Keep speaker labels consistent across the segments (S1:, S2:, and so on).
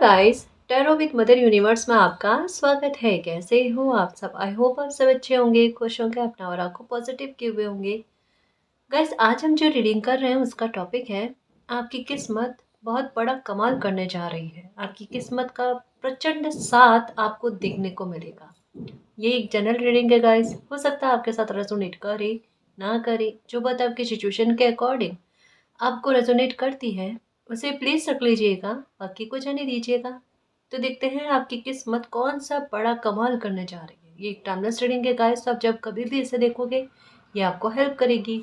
S1: Guys, tarot with mother universe में आपका स्वागत है। कैसे हो आप सब? आई होप आप सब अच्छे होंगे, खुश होंगे, अपना और को पॉजिटिव किए हुए होंगे। गाइस, आज हम जो रीडिंग कर रहे हैं उसका टॉपिक है आपकी किस्मत बहुत बड़ा कमाल करने जा रही है। आपकी किस्मत का प्रचंड साथ आपको देखने को मिलेगा। ये एक जनरल रीडिंग है गाइस। हो सकता है आपके साथ रेजोनेट करे ना करे, जो बात आपकी सिचुएशन के अकॉर्डिंग आपको रेजोनेट करती है उसे प्लीज रख लीजिएगा, बाकी को जाने दीजिएगा। तो देखते हैं आपकी किस्मत कौन सा बड़ा कमाल करने जा रही है। ये एक टाइमलेस रीडिंग है गाइस, तो आप जब कभी भी इसे देखोगे ये आपको हेल्प करेगी।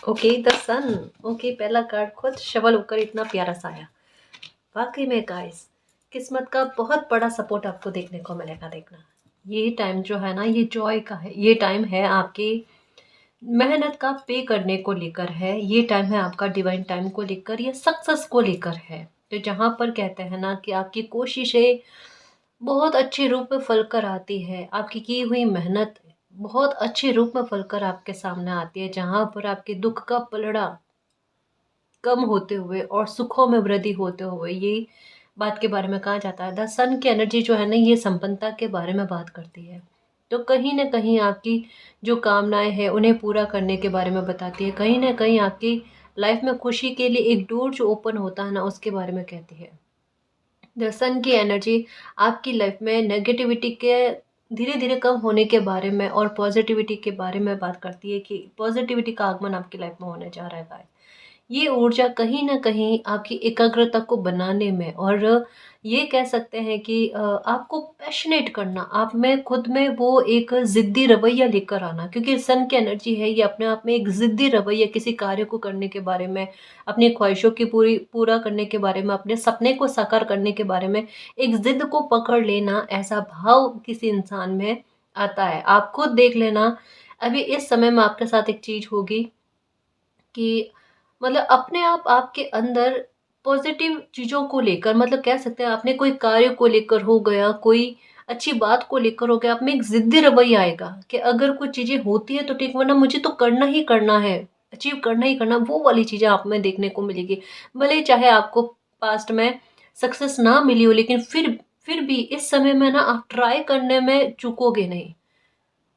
S1: Okay, the sun. ओके, पहला कार्ड खुद शवल होकर इतना प्यारा सा आया। वाकई में गाइस, किस्मत का बहुत बड़ा सपोर्ट आपको देखने को मिलेगा। देखना, ये टाइम जो है ना, ये जॉय का है। ये टाइम है आपकी मेहनत का पे करने को लेकर है। ये टाइम है आपका डिवाइन टाइम को लेकर या सक्सेस को लेकर है। तो जहाँ पर कहते हैं ना कि आपकी कोशिशें बहुत अच्छे रूप में फल कर आती है, आपकी की हुई मेहनत बहुत अच्छे रूप में फल कर आपके सामने आती है। जहाँ पर आपके दुख का पलड़ा कम होते हुए और सुखों में वृद्धि होते हुए, ये बात के बारे में कहा जाता है। द सन की एनर्जी जो है ना, ये संपन्नता के बारे में बात करती है। तो कहीं ना कहीं आपकी जो कामनाएं हैं उन्हें पूरा करने के बारे में बताती है। कहीं ना कहीं आपकी लाइफ में खुशी के लिए एक डोर जो ओपन होता है ना, उसके बारे में कहती है। द सन की एनर्जी आपकी लाइफ में नेगेटिविटी के धीरे धीरे कम होने के बारे में और पॉजिटिविटी के बारे में बात करती है कि पॉजिटिविटी का आगमन आपकी लाइफ में होने जा रहा है। ये ऊर्जा कहीं न कहीं आपकी एकाग्रता को बनाने में और ये कह सकते हैं कि आपको पैशनेट करना, आप में खुद में वो एक ज़िद्दी रवैया लेकर आना, क्योंकि सन की एनर्जी है, ये अपने आप में एक ज़िद्दी रवैया किसी कार्य को करने के बारे में, अपनी ख्वाहिशों की पूरा करने के बारे में, अपने सपने को साकार करने के बारे में एक ज़िद को पकड़ लेना, ऐसा भाव किसी इंसान में आता है। आप खुद देख लेना, अभी इस समय में आपके साथ एक चीज़ होगी कि मतलब अपने आप आपके अंदर पॉजिटिव चीज़ों को लेकर, मतलब कह सकते हैं आपने कोई कार्य को लेकर हो गया, कोई अच्छी बात को लेकर हो गया, आप में एक ज़िद्दी रवैया आएगा कि अगर कुछ चीज़ें होती है तो ठीक, वरना मुझे तो करना ही करना है, अचीव करना ही करना। वो वाली चीज़ें आप में देखने को मिलेगी। भले ही चाहे आपको पास्ट में सक्सेस ना मिली हो, लेकिन फिर भी इस समय में ना आप ट्राई करने में चूकोगे नहीं।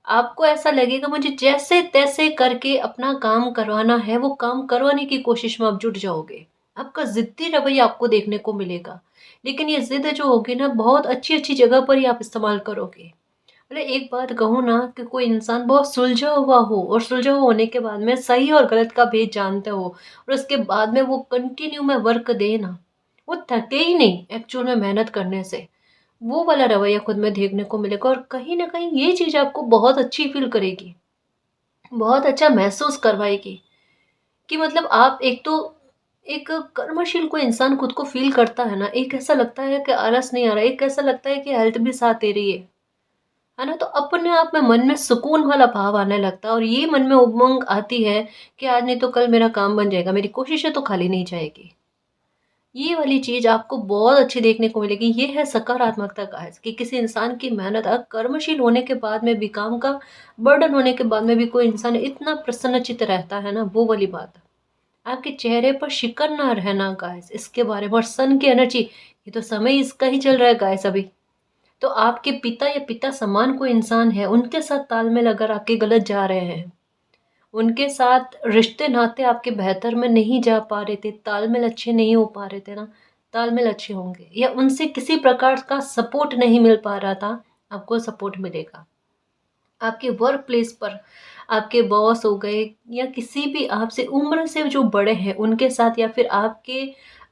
S1: आपको ऐसा लगेगा मुझे जैसे तैसे करके अपना काम करवाना है, वो काम करवाने की कोशिश में आप जुट जाओगे। आपका ज़िद्दी रवैया आपको देखने को मिलेगा। लेकिन ये ज़िद जो होगी ना, बहुत अच्छी-अच्छी जगह पर ही आप इस्तेमाल करोगे। मतलब एक बात कहूँ ना, कि कोई इंसान बहुत सुलझा हुआ हो और सुलझा हुआ होने के बाद में सही और गलत का भेद जानते हो और उसके बाद में वो कंटिन्यू में वर्क दे ना, वो थके ही नहीं एक्चुअल में मेहनत करने से। वो वाला रवैया खुद में देखने को मिलेगा और कहीं न कहीं ये चीज़ आपको बहुत अच्छी फ़ील करेगी, बहुत अच्छा महसूस करवाएगी कि मतलब आप एक तो एक कर्मशील कोई इंसान खुद को फ़ील करता है ना, एक ऐसा लगता है कि आलस नहीं आ रहा है, एक ऐसा लगता है कि हेल्थ भी साथ दे रही है ना? तो अपने आप में मन में सुकून वाला भाव आने लगता है और ये मन में उमंग आती है कि आज नहीं तो कल मेरा काम बन जाएगा, मेरी कोशिशें तो खाली नहीं जाएगी। ये वाली चीज़ आपको बहुत अच्छी देखने को मिलेगी। ये है सकारात्मकता का है कि किसी इंसान की मेहनत कर्मशील होने के बाद में भी, काम का बर्डन होने के बाद में भी कोई इंसान इतना प्रसन्नचित्त रहता है ना, वो वाली बात। आपके चेहरे पर शिकन ना रहना गाइस, इसके बारे में। और सन की एनर्जी, ये तो समय इसका ही चल रहा है गाइस अभी। तो आपके पिता या पिता समान कोई इंसान है, उनके साथ तालमेल अगर आपके गलत जा रहे हैं, उनके साथ रिश्ते नाते आपके बेहतर में नहीं जा पा रहे थे, तालमेल अच्छे नहीं हो पा रहे थे ना, तालमेल अच्छे होंगे। या उनसे किसी प्रकार का सपोर्ट नहीं मिल पा रहा था, आपको सपोर्ट मिलेगा। आपके वर्क प्लेस पर आपके बॉस हो गए या किसी भी आपसे उम्र से जो बड़े हैं उनके साथ, या फिर आपके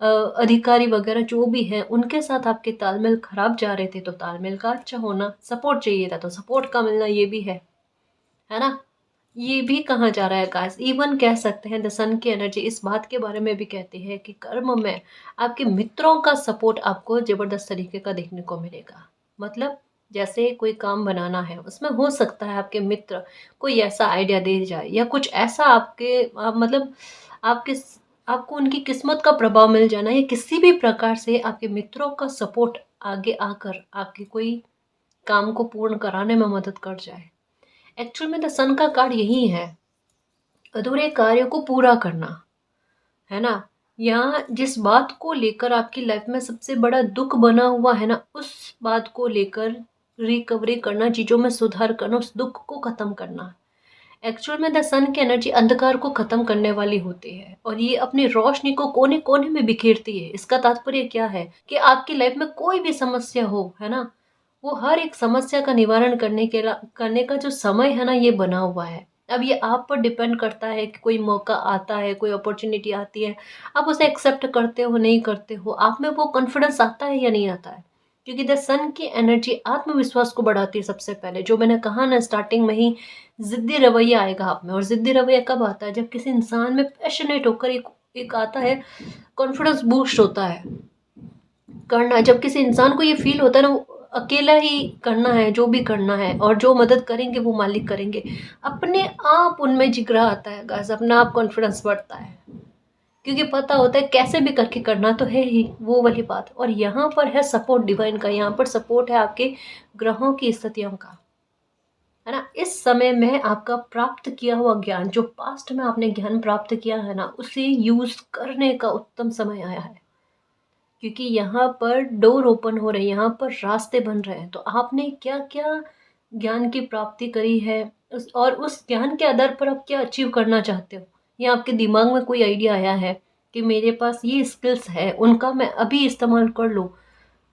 S1: अधिकारी वगैरह जो भी हैं उनके साथ आपके तालमेल खराब जा रहे थे, तो तालमेल का अच्छा होना, सपोर्ट चाहिए था तो सपोर्ट का मिलना, ये भी है ना? ये भी कहा जा रहा है गाइस। इवन कह सकते हैं द सन की एनर्जी इस बात के बारे में भी कहती है कि कर्म में आपके मित्रों का सपोर्ट आपको जबरदस्त तरीके का देखने को मिलेगा। मतलब जैसे कोई काम बनाना है, उसमें हो सकता है आपके मित्र कोई ऐसा आइडिया दे जाए या कुछ ऐसा आपके मतलब आपके आपको उनकी किस्मत का प्रभाव मिल जाना, या किसी भी प्रकार से आपके मित्रों का सपोर्ट आगे आकर आपके कोई काम को पूर्ण कराने में मदद कर जाए। एक्चुअल में द सन का कार्ड यही है, अधूरे कार्य को पूरा करना, है ना। यहाँ जिस बात को लेकर आपकी लाइफ में सबसे बड़ा दुख बना हुआ है ना, उस बात को लेकर रिकवरी करना, चीज़ों में सुधार करना, उस दुख को ख़त्म करना। एक्चुअल में द सन की एनर्जी अंधकार को ख़त्म करने वाली होती है और ये अपनी रोशनी को कोने कोने में बिखेरती है। इसका तात्पर्य क्या है कि आपकी लाइफ में कोई भी समस्या हो, है ना, वो हर एक समस्या का निवारण करने का जो समय है ना, ये बना हुआ है। अब ये आप पर डिपेंड करता है कि कोई मौका आता है, कोई अपॉर्चुनिटी आती है, आप उसे एक्सेप्ट करते हो नहीं करते हो, आप में वो कॉन्फिडेंस आता है या नहीं आता है। क्योंकि द सन की एनर्जी आत्मविश्वास को बढ़ाती है। सबसे पहले जो मैंने कहा ना स्टार्टिंग में ही, जिद्दी रवैया आएगा आप में। और जिद्दी रवैया कब आता है? जब किसी इंसान में पैशनेट होकर एक एक आता है, कॉन्फिडेंस बूस्ट होता है करना। जब किसी इंसान को ये फील होता है ना, वो अकेला ही करना है जो भी करना है, और जो मदद करेंगे वो मालिक करेंगे, अपने आप उनमें जिगरा आता है गाइस, अपना आप कॉन्फिडेंस बढ़ता है। क्योंकि पता होता है कैसे भी करके करना तो है ही, वो वाली बात। और यहाँ पर है सपोर्ट डिवाइन का, यहाँ पर सपोर्ट है आपके ग्रहों की स्थितियों का, है ना। इस समय में आपका प्राप्त किया हुआ ज्ञान, जो पास्ट में आपने ज्ञान प्राप्त किया है ना, उसे यूज करने का उत्तम समय आया है। क्योंकि यहाँ पर डोर ओपन हो रहे हैं, यहाँ पर रास्ते बन रहे हैं। तो आपने क्या क्या ज्ञान की प्राप्ति करी है, और उस ज्ञान के आधार पर आप क्या अचीव करना चाहते हो, या आपके दिमाग में कोई आइडिया आया है कि मेरे पास ये स्किल्स है, उनका मैं अभी इस्तेमाल कर लूँ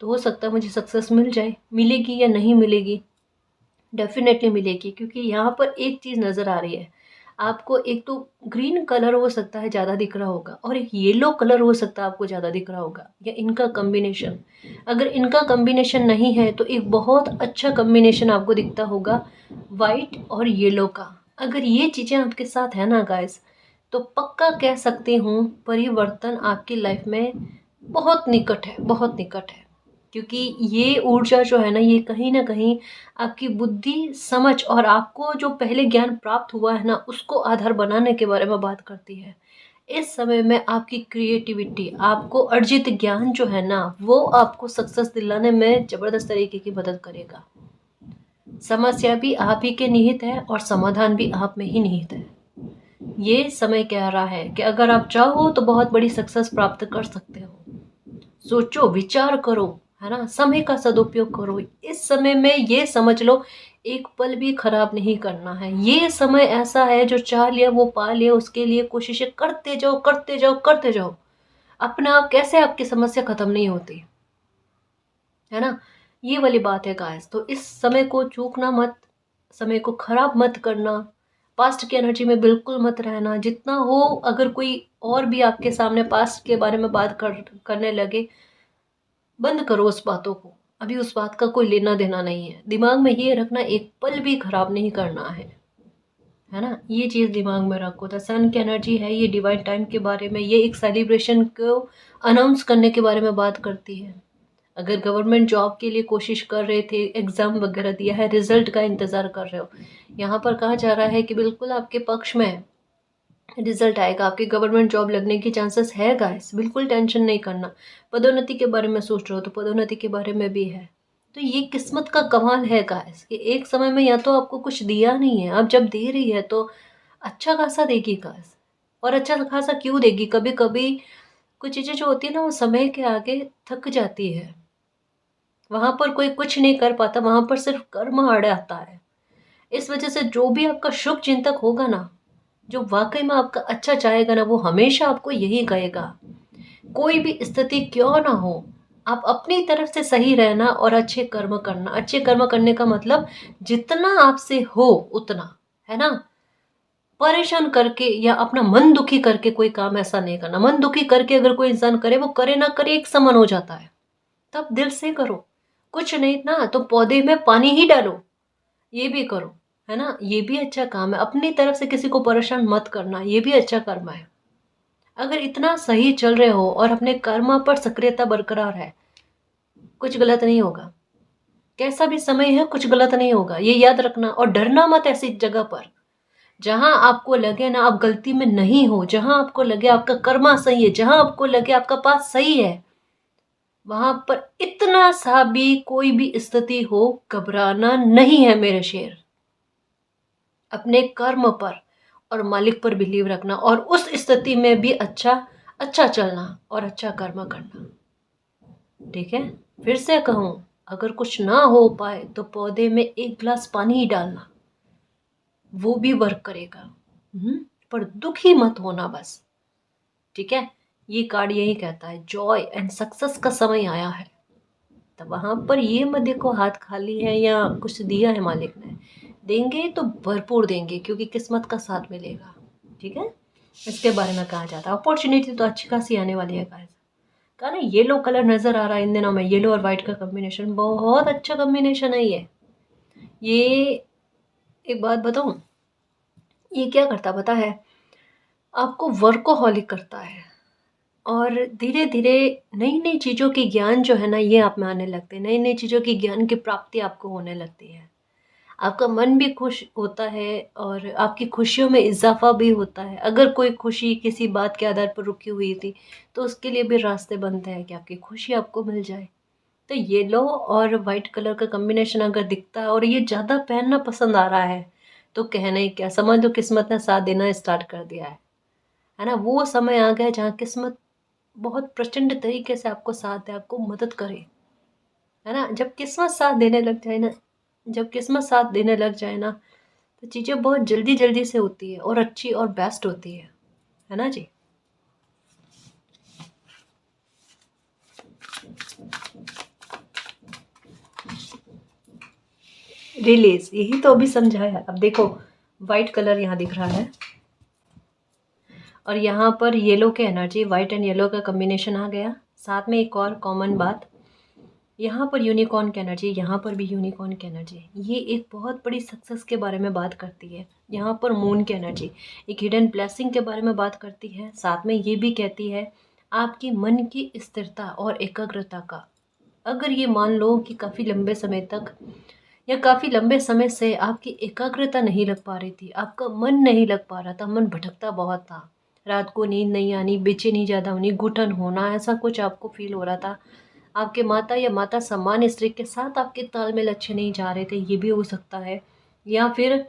S1: तो हो सकता है मुझे सक्सेस मिल जाए। मिलेगी या नहीं मिलेगी? डेफिनेटली मिलेगी। क्योंकि यहाँ पर एक चीज़ नज़र आ रही है आपको, एक तो ग्रीन कलर हो सकता है ज़्यादा दिख रहा होगा, और एक येलो कलर हो सकता है आपको ज़्यादा दिख रहा होगा, या इनका कम्बिनेशन। अगर इनका कम्बिनेशन नहीं है तो एक बहुत अच्छा कम्बिनेशन आपको दिखता होगा वाइट और येलो का। अगर ये चीज़ें आपके साथ है ना गाइस, तो पक्का कह सकती हूँ परिवर्तन आपकी लाइफ में बहुत निकट है, बहुत निकट है। क्योंकि ये ऊर्जा जो है ना, ये कहीं ना कहीं आपकी बुद्धि, समझ और आपको जो पहले ज्ञान प्राप्त हुआ है ना, उसको आधार बनाने के बारे में बात करती है। इस समय में आपकी क्रिएटिविटी, आपको अर्जित ज्ञान जो है ना, वो आपको सक्सेस दिलाने में ज़बरदस्त तरीके की मदद करेगा। समस्या भी आप ही के निहित है और समाधान भी आप में ही निहित है। ये समय कह रहा है कि अगर आप चाहो तो बहुत बड़ी सक्सेस प्राप्त कर सकते हो। सोचो, विचार करो, है ना, समय का सदुपयोग करो। इस समय में ये समझ लो, एक पल भी खराब नहीं करना है। ये समय ऐसा है जो चाह लिया वो पा लिया, उसके लिए कोशिशें करते जाओ करते जाओ करते जाओ। अपना आप कैसे आपकी समस्या खत्म नहीं होती, है ना। ये वाली बात है गाइस। तो इस समय को चूकना मत, समय को खराब मत करना, पास्ट की एनर्जी में बिल्कुल मत रहना। जितना हो, अगर कोई और भी आपके सामने पास्ट के बारे में बात करने लगे, बंद करो उस बातों को। अभी उस बात का कोई लेना देना नहीं है। दिमाग में ये रखना, एक पल भी खराब नहीं करना है ना। ये चीज़ दिमाग में रखो। द सन की एनर्जी है ये डिवाइन टाइम के बारे में, ये एक सेलिब्रेशन को अनाउंस करने के बारे में बात करती है। अगर गवर्नमेंट जॉब के लिए कोशिश कर रहे थे, एग्ज़ाम वगैरह दिया है, रिजल्ट का इंतज़ार कर रहे हो, यहाँ पर कहा जा रहा है कि बिल्कुल आपके पक्ष में है, रिजल्ट आएगा, आपकी गवर्नमेंट जॉब लगने की चांसेस है गाइस। बिल्कुल टेंशन नहीं करना। पदोन्नति के बारे में सोच रहे हो तो पदोन्नति के बारे में भी है। तो ये किस्मत का कमाल है गाइस कि एक समय में या तो आपको कुछ दिया नहीं है, अब जब दे रही है तो अच्छा खासा देगी गाइस। और अच्छा खासा क्यों देगी? कभी कभी कुछ चीज़ें जो होती है ना, वो समय के आगे थक जाती है। वहां पर कोई कुछ नहीं कर पाता, वहां पर सिर्फ कर्म अड़ आता है। इस वजह से जो भी आपका शुभ चिंतक होगा ना, जो वाकई में आपका अच्छा चाहेगा ना, वो हमेशा आपको यही कहेगा, कोई भी स्थिति क्यों ना हो, आप अपनी तरफ से सही रहना और अच्छे कर्म करना। अच्छे कर्म करने का मतलब जितना आपसे हो उतना, है ना। परेशान करके या अपना मन दुखी करके कोई काम ऐसा नहीं करना। मन दुखी करके अगर कोई इंसान करे, वो करे ना करे एक समान हो जाता है। तब दिल से करो। कुछ नहीं ना तो पौधे में पानी ही डालो, ये भी करो, है ना। ये भी अच्छा काम है। अपनी तरफ से किसी को परेशान मत करना, ये भी अच्छा कर्म है। अगर इतना सही चल रहे हो और अपने कर्म पर सक्रियता बरकरार है, कुछ गलत नहीं होगा। कैसा भी समय है, कुछ गलत नहीं होगा, ये याद रखना। और डरना मत ऐसी जगह पर जहां आपको लगे ना आप गलती में नहीं हो, जहां आपको लगे आपका कर्मा सही है, जहां आपको लगे आपका पास सही है, वहां पर इतना सा भी कोई भी स्थिति हो, घबराना नहीं है मेरे शेर। अपने कर्म पर और मालिक पर बिलीव रखना, और उस स्थिति में भी अच्छा अच्छा चलना और अच्छा कर्म करना। ठीक है, फिर से कहूँ, अगर कुछ ना हो पाए तो पौधे में 1 गिलास पानी ही डालना, वो भी वर्क करेगा। पर दुखी मत होना बस। ठीक है, ये कार्ड यही कहता है, जॉय एंड सक्सेस का समय आया है। तो वहां पर ये मत देखो हाथ खाली है या कुछ दिया है मालिक ने, देंगे तो भरपूर देंगे, क्योंकि किस्मत का साथ मिलेगा। ठीक है, इसके बारे में कहा जाता है। अपॉर्चुनिटी तो अच्छी खासी आने वाली है गाइस। कहा ना, येलो कलर नजर आ रहा है इन दिनों में, येलो और व्हाइट का कॉम्बिनेशन बहुत अच्छा कॉम्बिनेशन है ये। एक बात बताऊं, ये क्या करता पता है, आपको वर्कोहॉलिक करता है, और धीरे धीरे नई नई चीज़ों की ज्ञान जो है ना, ये आप में आने लगते हैं। नई नई चीज़ों की ज्ञान की प्राप्ति आपको होने लगती है। आपका मन भी खुश होता है और आपकी खुशियों में इजाफा भी होता है। अगर कोई खुशी किसी बात के आधार पर रुकी हुई थी, तो उसके लिए भी रास्ते बनते हैं कि आपकी खुशी आपको मिल जाए। तो येलो और वाइट कलर का कॉम्बिनेशन अगर दिखता है और ये ज़्यादा पहनना पसंद आ रहा है, तो कहना ही क्या, समझ लो किस्मत ने साथ देना स्टार्ट कर दिया है ना। वो समय आ गया जहाँ किस्मत बहुत प्रचंड तरीके से आपको साथ दे, आपको मदद करे, है ना। जब किस्मत साथ देने लग जाए ना, जब किस्मत साथ देने लग जाए ना, तो चीज़ें बहुत जल्दी जल्दी से होती है और अच्छी और बेस्ट होती है ना जी। रिलीज, यही तो अभी समझाया। अब देखो, वाइट कलर यहाँ दिख रहा है और यहाँ पर येलो के एनर्जी, वाइट एंड येलो का कॉम्बिनेशन आ गया। साथ में एक और कॉमन बात, यहाँ पर यूनिकॉर्न की एनर्जी, यहाँ पर भी यूनिकॉर्न की एनर्जी, ये एक बहुत बड़ी सक्सेस के बारे में बात करती है। यहाँ पर मून की एनर्जी एक हिडन ब्लेसिंग के बारे में बात करती है। साथ में ये भी कहती है आपकी मन की स्थिरता और एकाग्रता का। अगर ये मान लो कि काफ़ी लंबे समय तक या काफ़ी लंबे समय से आपकी एकाग्रता नहीं लग पा रही थी, आपका मन नहीं लग पा रहा था, मन भटकता बहुत था, रात को नींद नहीं आनी, बेचैनी ज़्यादा होनी, घुटन होना, ऐसा कुछ आपको फील हो रहा था, आपके माता या माता समान स्त्री के साथ आपके तालमेल अच्छे नहीं जा रहे थे, ये भी हो सकता है। या फिर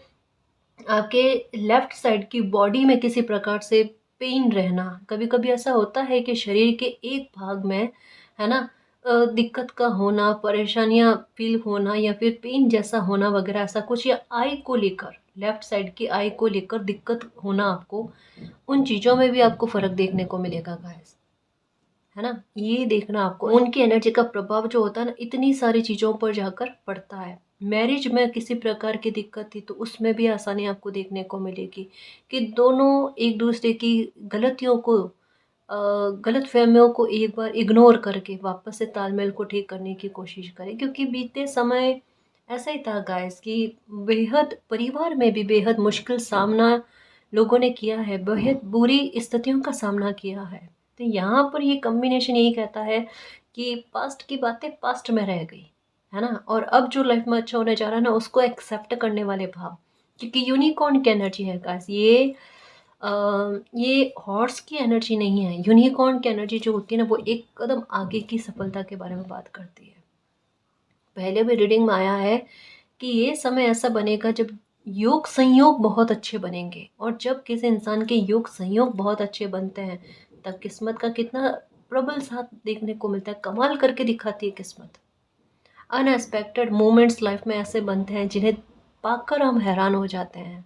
S1: आपके लेफ्ट साइड की बॉडी में किसी प्रकार से पेन रहना, कभी कभी ऐसा होता है कि शरीर के एक भाग में, है ना, दिक्कत का होना, परेशानियां फील होना या फिर पेन जैसा होना वगैरह ऐसा कुछ, या आई को लेकर, लेफ्ट साइड की आई को लेकर दिक्कत होना आपको, उन चीज़ों में भी आपको फर्क देखने को मिलेगा गाइस, है ना। ये देखना आपको, उनकी एनर्जी का प्रभाव जो होता है ना, इतनी सारी चीज़ों पर जाकर पड़ता है। मैरिज में किसी प्रकार की दिक्कत थी तो उसमें भी आसानी आपको देखने को मिलेगी कि दोनों एक दूसरे की गलतियों को, गलत फहमियों को एक बार इग्नोर करके वापस से तालमेल को ठीक करने की कोशिश करें। क्योंकि बीते समय ऐसा ही था गाइस कि बेहद परिवार में भी बेहद मुश्किल सामना लोगों ने किया है, बेहद बुरी स्थितियों का सामना किया है। तो यहाँ पर ये कॉम्बिनेशन यही कहता है कि पास्ट की बातें पास्ट में रह गई, है ना, और अब जो लाइफ में अच्छा होने जा रहा है ना, उसको एक्सेप्ट करने वाले भाव। क्योंकि यूनिकॉर्न की एनर्जी है गाइस, ये हॉर्स की एनर्जी नहीं है। यूनिकॉर्न की एनर्जी जो होती है ना, वो एक कदम आगे की सफलता के बारे में बात करती है। पहले भी रीडिंग में आया है कि ये समय ऐसा बनेगा जब योग संयोग बहुत अच्छे बनेंगे, और जब किसी इंसान के योग संयोग बहुत अच्छे बनते हैं, तब किस्मत का कितना प्रबल साथ देखने को मिलता है, कमाल करके दिखाती है किस्मत। अनएक्सपेक्टेड मोमेंट्स लाइफ में ऐसे बनते हैं जिन्हें पाकर हम हैरान हो जाते हैं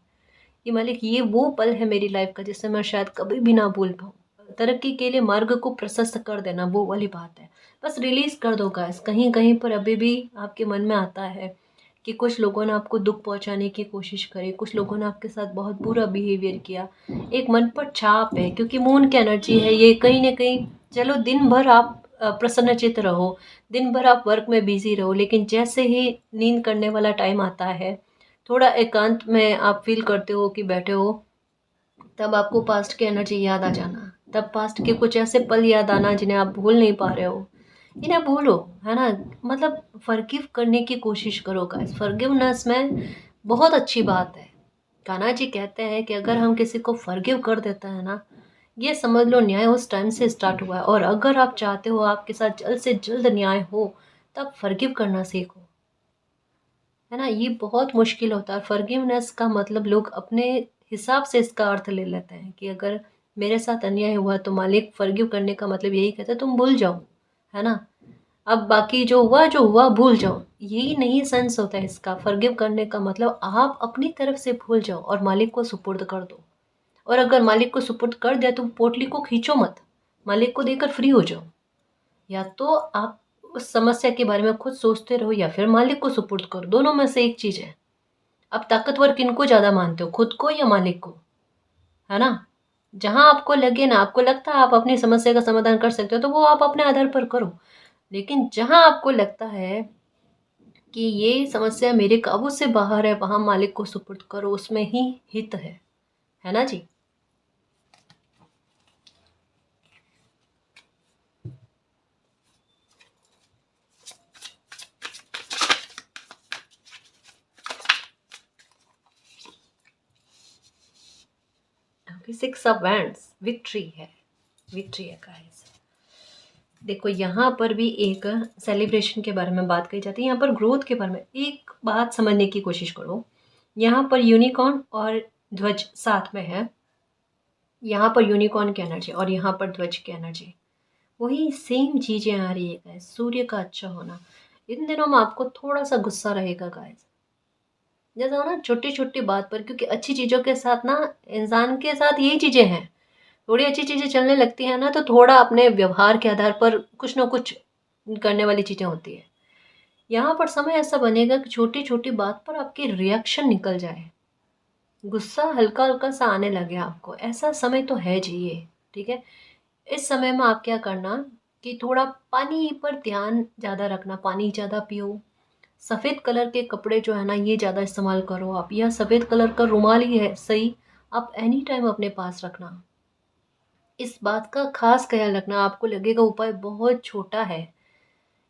S1: कि मालिक, ये वो पल है मेरी लाइफ का जिसे मैं शायद कभी भी ना भूल पाऊँ। तरक्की के लिए मार्ग को प्रशस्त कर देना, वो वाली बात है। बस रिलीज कर दो गाइस। कहीं कहीं पर अभी भी आपके मन में आता है कि कुछ लोगों ने आपको दुख पहुंचाने की कोशिश करी, कुछ लोगों ने आपके साथ बहुत बुरा बिहेवियर किया, एक मन पर छाप है। क्योंकि मून की एनर्जी है ये, कहीं ना कहीं, चलो दिन भर आप प्रसन्नचित्त रहो, दिन भर आप वर्क में बिजी रहो, लेकिन जैसे ही नींद करने वाला टाइम आता है, थोड़ा एकांत में आप फील करते हो कि बैठे हो, तब आपको पास्ट की एनर्जी याद आ जाना, तब पास्ट के कुछ ऐसे पल याद आना जिन्हें आप भूल नहीं पा रहे हो, इन्हें भूलो, है ना। मतलब फॉरगिव करने की कोशिश करो गाइस। फॉरगिवनेस में बहुत अच्छी बात है। कान्हा जी कहते हैं कि अगर हम किसी को फॉरगिव कर देते हैं ना, ये समझ लो न्याय उस टाइम से स्टार्ट हुआ है। और अगर आप चाहते हो आपके साथ जल्द से जल्द न्याय हो, तब फॉरगिव करना सीखो। है ना। ये बहुत मुश्किल होता है। फॉरगिवनेस का मतलब लोग अपने हिसाब से इसका अर्थ ले लेते हैं कि अगर मेरे साथ अन्याय हुआ तो मालिक फॉरगिव करने का मतलब यही कहता है तुम भूल जाओ, है ना। अब बाकी जो हुआ भूल जाओ, यही नहीं सेंस होता है इसका। फॉरगिव करने का मतलब आप अपनी तरफ से भूल जाओ और मालिक को सुपुर्द कर दो। और अगर मालिक को सुपुर्द कर दिया तो पोटली को खींचो मत, मालिक को देकर फ्री हो जाओ। या तो आप उस समस्या के बारे में खुद सोचते रहो या फिर मालिक को सुपुर्द करो, दोनों में से एक चीज है। अब ताकतवर किनको ज्यादा मानते हो, खुद को या मालिक को, है ना। जहां आपको लगे ना, आपको लगता है आप अपनी समस्या का समाधान कर सकते हो तो वो आप अपने आधार पर करो। लेकिन जहां आपको लगता है कि ये समस्या मेरे काबू से बाहर है, वहां मालिक को सुपुर्द करो, उसमें ही हित है ना जी। सिक्स ऑफ वैंड्स विक्ट्री है गाइस। देखो यहाँ पर भी एक सेलिब्रेशन के बारे में बात कही जाती है, यहाँ पर ग्रोथ के बारे में। एक बात समझने की कोशिश करो, यहाँ पर यूनिकॉर्न और ध्वज साथ में है। यहाँ पर यूनिकॉर्न की एनर्जी और यहाँ पर ध्वज की एनर्जी, वही सेम चीजें आ रही है गाइस। सूर्य का अच्छा होना, इन दिनों में आपको थोड़ा सा गुस्सा रहेगा गाइस, जैसा ना छोटी छोटी बात पर, क्योंकि अच्छी चीजों के साथ ना, इंसान के साथ यही चीजें हैं। थोड़ी अच्छी चीजें चलने लगती है ना तो थोड़ा अपने व्यवहार के आधार पर कुछ ना कुछ करने वाली चीजें होती है। यहाँ पर समय ऐसा बनेगा कि छोटी छोटी बात पर आपकी रिएक्शन निकल जाए, गुस्सा हल्का हल्का सा आने लगे आपको, ऐसा समय तो है जी ये। ठीक है, इस समय में आप क्या करना कि थोड़ा पानी पर ध्यान ज़्यादा रखना, पानी ज़्यादा पियो। सफ़ेद कलर के कपड़े जो है ना ये ज़्यादा इस्तेमाल करो आप, या सफ़ेद कलर का रुमाल ही है सही, आप एनी टाइम अपने पास रखना। इस बात का खास ख्याल रखना। आपको लगेगा उपाय बहुत छोटा है,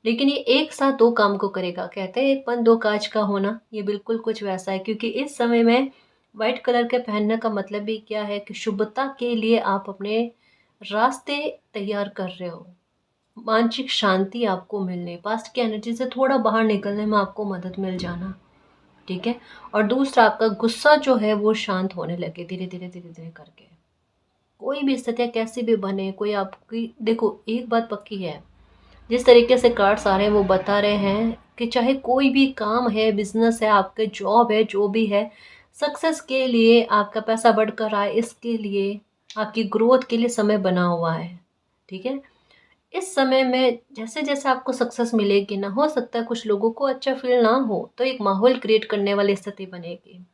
S1: लेकिन ये एक साथ दो काम को करेगा। कहते हैं एक पन दो काज का होना, ये बिल्कुल कुछ वैसा है। क्योंकि इस समय में वाइट कलर के पहनने का मतलब भी क्या है कि शुभता के लिए आप अपने रास्ते तैयार कर रहे हो, मानसिक शांति आपको मिलने, पास्ट की एनर्जी से थोड़ा बाहर निकलने में आपको मदद मिल जाना। ठीक है, और दूसरा आपका गुस्सा जो है वो शांत होने लगे धीरे धीरे धीरे धीरे करके। कोई भी स्थितियाँ कैसी भी बने, कोई आपकी, देखो एक बात पक्की है, जिस तरीके से कार्ड्स आ रहे हैं वो बता रहे हैं कि चाहे कोई भी काम है, बिजनेस है, आपके जॉब है, जो भी है, सक्सेस के लिए, आपका पैसा बढ़कर आए इसके लिए, आपकी ग्रोथ के लिए समय बना हुआ है। ठीक है, इस समय में जैसे जैसे आपको सक्सेस मिलेगी ना, हो सकता है कुछ लोगों को अच्छा फील ना हो तो एक माहौल क्रिएट करने वाली स्थिति बनेगी।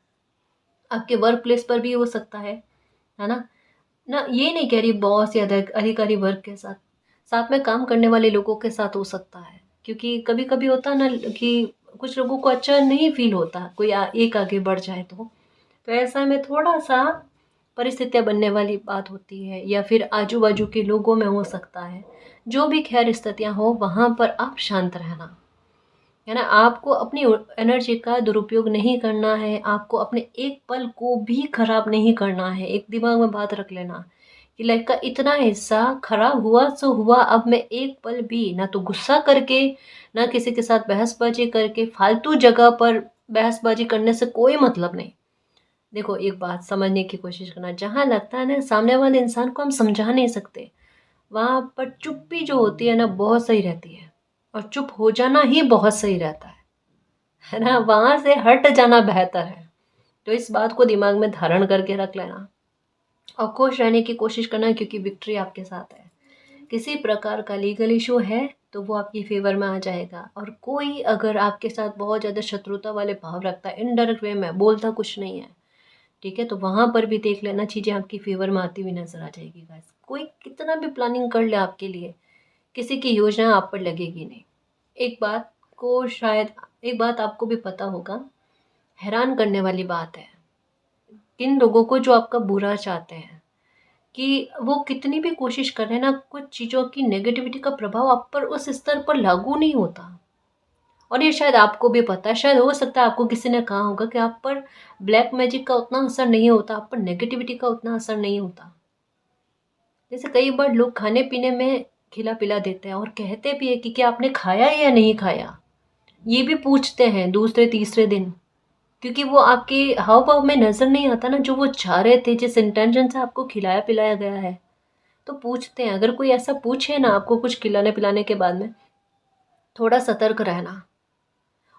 S1: आपके वर्क प्लेस पर भी हो सकता है ना। ना ये नहीं कह रही बॉस या अधिकारी वर्ग के साथ, साथ में काम करने वाले लोगों के साथ हो सकता है। क्योंकि कभी कभी होता है ना कि कुछ लोगों को अच्छा नहीं फील होता, कोई एक आगे बढ़ जाए तो ऐसा में थोड़ा सा परिस्थितियां बनने वाली बात होती है, या फिर आजू बाजू के लोगों में हो सकता है। जो भी खैर स्थितियां हो, वहां पर आप शांत रहना, है ना। आपको अपनी एनर्जी का दुरुपयोग नहीं करना है, आपको अपने एक पल को भी खराब नहीं करना है। एक दिमाग में बात रख लेना कि लाइफ का इतना हिस्सा खराब हुआ सो हुआ, अब मैं एक पल भी ना तो गुस्सा करके, ना किसी के साथ बहसबाजी करके, फालतू जगह पर बहसबाजी करने से कोई मतलब नहीं। देखो एक बात समझने की कोशिश करना, जहाँ लगता है ना सामने वाले इंसान को हम समझा नहीं सकते, वहां पर चुप्पी जो होती है ना बहुत सही रहती है, और चुप हो जाना ही बहुत सही रहता है ना। वहां से हट जाना बेहतर है। तो इस बात को दिमाग में धारण करके रख लेना और खुश रहने की कोशिश करना, क्योंकि विक्ट्री आपके साथ है। किसी प्रकार का लीगल इशू है तो वो आपकी फेवर में आ जाएगा। और कोई अगर आपके साथ बहुत ज़्यादा शत्रुता वाले भाव रखता है, इनडायरेक्ट वे में बोलता कुछ नहीं है, ठीक है, तो वहां पर भी देख लेना चीज़ें आपकी फेवर में आती हुई नजर आ जाएगी गाइस। कोई कितना भी प्लानिंग कर ले आपके लिए, किसी की योजना आप पर लगेगी नहीं। एक बात को शायद, एक बात आपको भी पता होगा, हैरान करने वाली बात है, किन लोगों को जो आपका बुरा चाहते हैं, कि वो कितनी भी कोशिश कर रहे हैं ना, कुछ चीज़ों की नेगेटिविटी का प्रभाव आप पर उस स्तर पर लागू नहीं होता। और ये शायद आपको भी पता है, शायद हो सकता है आपको किसी ने कहा होगा कि आप पर ब्लैक मैजिक का उतना असर नहीं होता, आप पर नेगेटिविटी का उतना असर नहीं होता। जैसे कई बार लोग खाने पीने में खिला पिला देते हैं और कहते भी है कि क्या आपने खाया या नहीं खाया, ये भी पूछते हैं दूसरे तीसरे दिन, क्योंकि वो आपके हाव भाव में नज़र नहीं आता ना, जो वो चाह रहे थे, जिस इंटेंशन से आपको खिलाया पिलाया गया है। तो पूछते हैं, अगर कोई ऐसा पूछे ना आपको कुछ खिलाने पिलाने के बाद में, थोड़ा सतर्क रहना।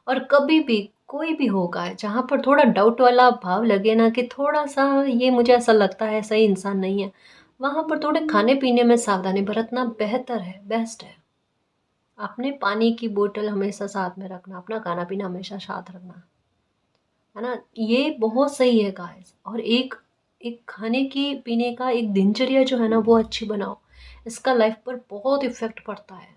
S1: और कभी भी कोई भी होगा जहाँ पर थोड़ा डाउट वाला भाव लगे ना, कि थोड़ा सा ये मुझे ऐसा लगता है सही इंसान नहीं है, वहाँ पर थोड़े खाने पीने में सावधानी बरतना बेहतर है, बेस्ट है। अपने पानी की बोतल हमेशा साथ में रखना, अपना खाना पीना हमेशा साथ रखना, है ना, ये बहुत सही है गाइस। और एक एक खाने की पीने का एक दिनचर्या जो है ना वो अच्छी बनाओ, इसका लाइफ पर बहुत इफेक्ट पड़ता है।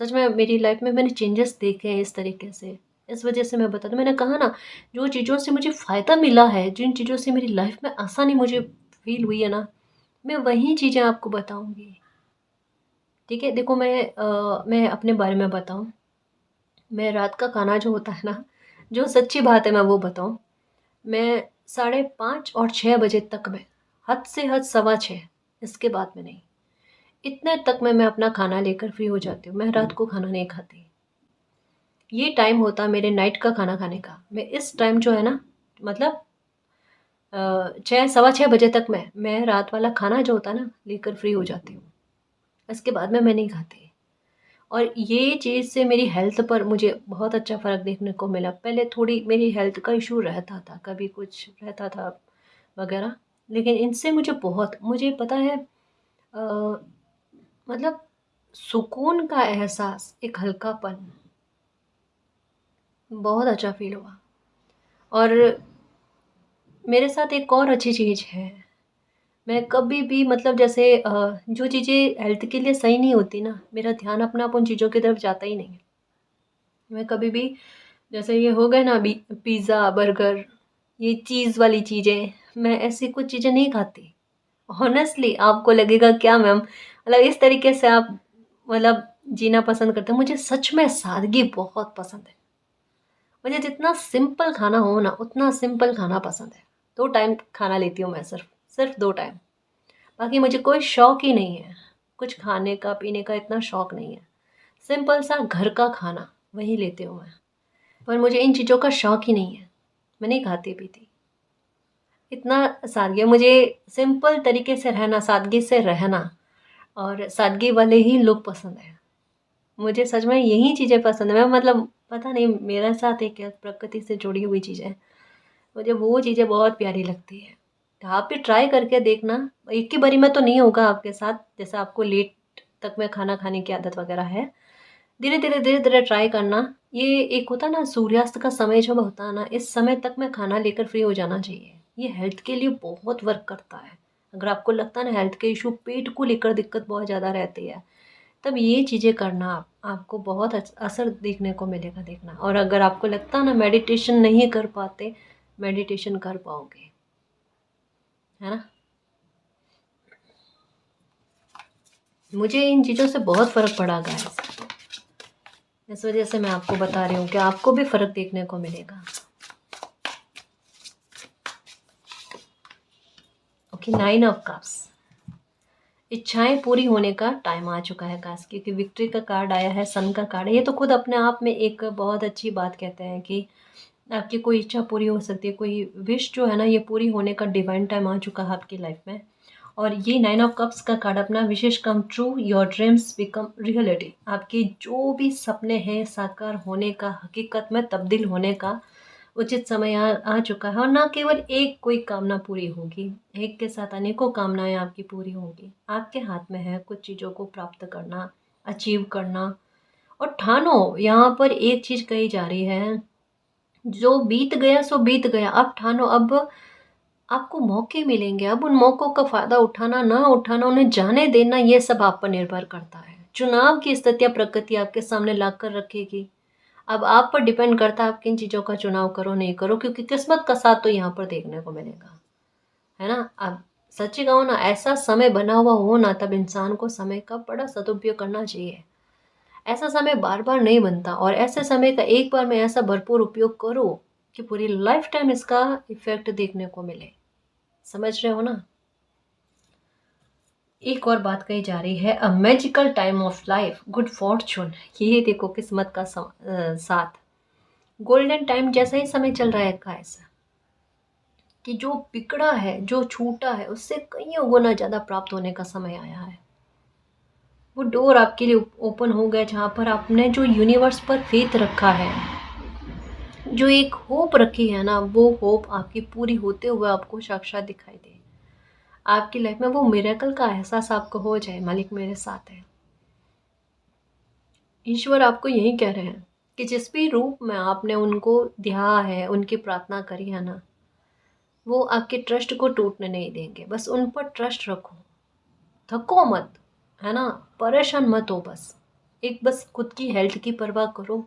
S1: सच में मेरी लाइफ में मैंने चेंजेस देखे हैं इस तरीके से। इस वजह से मैं बता दूं, मैंने कहा ना, जो चीज़ों से मुझे फ़ायदा मिला है, जिन चीज़ों से मेरी लाइफ में आसानी मुझे फील हुई है ना, मैं वही चीज़ें आपको बताऊंगी। ठीक है, देखो मैं अपने बारे में बताऊं। मैं रात का खाना जो होता है ना, जो सच्ची बात है मैं वो बताऊं, मैं 5:30 और 6 बजे तक में, हद से हद 6:15, इसके बाद में नहीं, इतने तक में मैं अपना खाना लेकर फ्री हो जाती हूँ। मैं रात को खाना नहीं खाती। ये टाइम होता मेरे नाइट का खाना खाने का। मैं इस टाइम जो है ना, मतलब 6 सवा 6 बजे तक मैं रात वाला खाना जो होता है ना लेकर फ्री हो जाती हूँ। इसके बाद में मैं नहीं खाती। और ये चीज़ से मेरी हेल्थ पर मुझे बहुत अच्छा फ़र्क देखने को मिला। पहले थोड़ी मेरी हेल्थ का इशू रहता था, कभी कुछ रहता था वगैरह, लेकिन इनसे मुझे पता है, मतलब सुकून का एहसास, एक हल्कापन, बहुत अच्छा फ़ील हुआ। और मेरे साथ एक और अच्छी चीज़ है, मैं कभी भी मतलब जैसे जो चीज़ें हेल्थ के लिए सही नहीं होती ना, मेरा ध्यान अपना आप उन चीज़ों की तरफ जाता ही नहीं है। मैं कभी भी, जैसे ये हो गए ना अभी पिज़्ज़ा बर्गर, ये चीज़ वाली चीज़ें, मैं ऐसी कुछ चीज़ें नहीं खाती। हॉनेस्टली आपको लगेगा क्या मैम, मतलब इस तरीके से आप मतलब जीना पसंद करते हैं। मुझे सच में सादगी बहुत पसंद है। मुझे जितना सिंपल खाना हो ना उतना सिंपल खाना पसंद है। 2 टाइम खाना लेती हूँ मैं, सिर्फ सिर्फ 2 टाइम। बाकी मुझे कोई शौक ही नहीं है, कुछ खाने का पीने का इतना शौक नहीं है। सिंपल सा घर का खाना वही लेती हूँ मैं। पर मुझे इन चीज़ों का शौक ही नहीं है, मैं नहीं खाती पीती। इतना सादगी है मुझे, सिंपल तरीके से रहना, सादगी से रहना, और सादगी वाले ही लोग पसंद है मुझे। सच में यही चीज़ें पसंद है। मैं मतलब पता नहीं, मेरे साथ एक प्रकृति से जुड़ी हुई चीज़ है, मुझे वो चीज़ें बहुत प्यारी लगती है। तो आप भी ट्राई करके देखना। एक ही बारी में तो नहीं होगा आपके साथ, जैसे आपको लेट तक में खाना खाने की आदत वगैरह है। धीरे धीरे ट्राई करना। ये एक होता है ना सूर्यास्त का समय जब होता है ना, इस समय तक में खाना लेकर फ्री हो जाना चाहिए। ये हेल्थ के लिए बहुत वर्क करता है। अगर आपको लगता है ना हेल्थ के इशू, पेट को लेकर दिक्कत बहुत ज़्यादा रहती है, तब ये चीज़ें करना आपको बहुत असर देखने को मिलेगा, देखना। और अगर आपको लगता है ना मेडिटेशन नहीं कर पाते, मेडिटेशन कर पाओगे, है ना। मुझे इन चीज़ों से बहुत फ़र्क पड़ा गाइस, इस वजह से मैं आपको बता रही हूँ कि आपको भी फ़र्क देखने को मिलेगा। ओके, 9 ऑफ कप्स, इच्छाएं पूरी होने का टाइम आ चुका है गाइस, क्योंकि विक्ट्री का कार्ड आया है, सन का कार्ड है। ये तो खुद अपने आप में एक बहुत अच्छी बात कहते हैं कि आपकी कोई इच्छा पूरी हो सकती है, कोई विश जो है ना ये पूरी होने का डिवाइन टाइम आ चुका है आपकी लाइफ में। और ये 9 ऑफ कप्स का कार्ड अपना विशेष come true, your dreams become reality, आपके जो भी सपने हैं साकार होने का, हकीकत में तब्दील होने का उचित समय आ चुका है। और ना केवल एक कोई कामना पूरी होगी, एक के साथ अनेकों कामनाएं आपकी पूरी होंगी। आपके हाथ में है कुछ चीज़ों को प्राप्त करना, अचीव करना। और ठानो, यहाँ पर एक चीज़ कही जा रही है, जो बीत गया सो बीत गया, अब ठानो। अब आपको मौके मिलेंगे, अब उन मौक़ों का फ़ायदा उठाना ना उठाना, उन्हें जाने देना, ये सब आप पर निर्भर करता है। चुनाव की स्थितियाँ प्रकृति आपके सामने ला कर रखेगी। अब आप पर डिपेंड करता है आप किन चीज़ों का चुनाव करो नहीं करो, क्योंकि किस्मत का साथ तो यहाँ पर देखने को मिलेगा, है ना। अब सच्ची कहूँ ना, ऐसा समय बना हुआ हो ना, तब इंसान को समय का बड़ा सदुपयोग करना चाहिए। ऐसा समय बार बार नहीं बनता, और ऐसे समय का एक बार में ऐसा भरपूर उपयोग करो कि पूरी लाइफ टाइम इसका इफेक्ट देखने को मिले। समझ रहे हो ना। एक और बात कही जा रही है, a magical time of life, good Fortune. ये देखो किस्मत का साथ, गोल्डन टाइम जैसा ही समय चल रहा है का ऐसा कि जो बिगड़ा है, जो छूटा है, उससे कईयों गुना ज़्यादा प्राप्त होने का समय आया है। वो डोर आपके लिए ओपन हो गया जहाँ पर आपने जो यूनिवर्स पर फेथ रखा है, जो एक होप रखी है ना, वो होप आपकी पूरी होते हुए आपको साक्षात दिखाई दे। आपकी लाइफ में वो मिरेकल का एहसास आपको हो जाए, मालिक मेरे साथ है। ईश्वर आपको यही कह रहे हैं कि जिस भी रूप में आपने उनको दिया है, उनकी प्रार्थना करी है ना, वो आपके ट्रस्ट को टूटने नहीं देंगे। बस उन पर ट्रस्ट रखो, थको मत, है ना, परेशान मत हो। बस एक बस खुद की हेल्थ की परवाह करो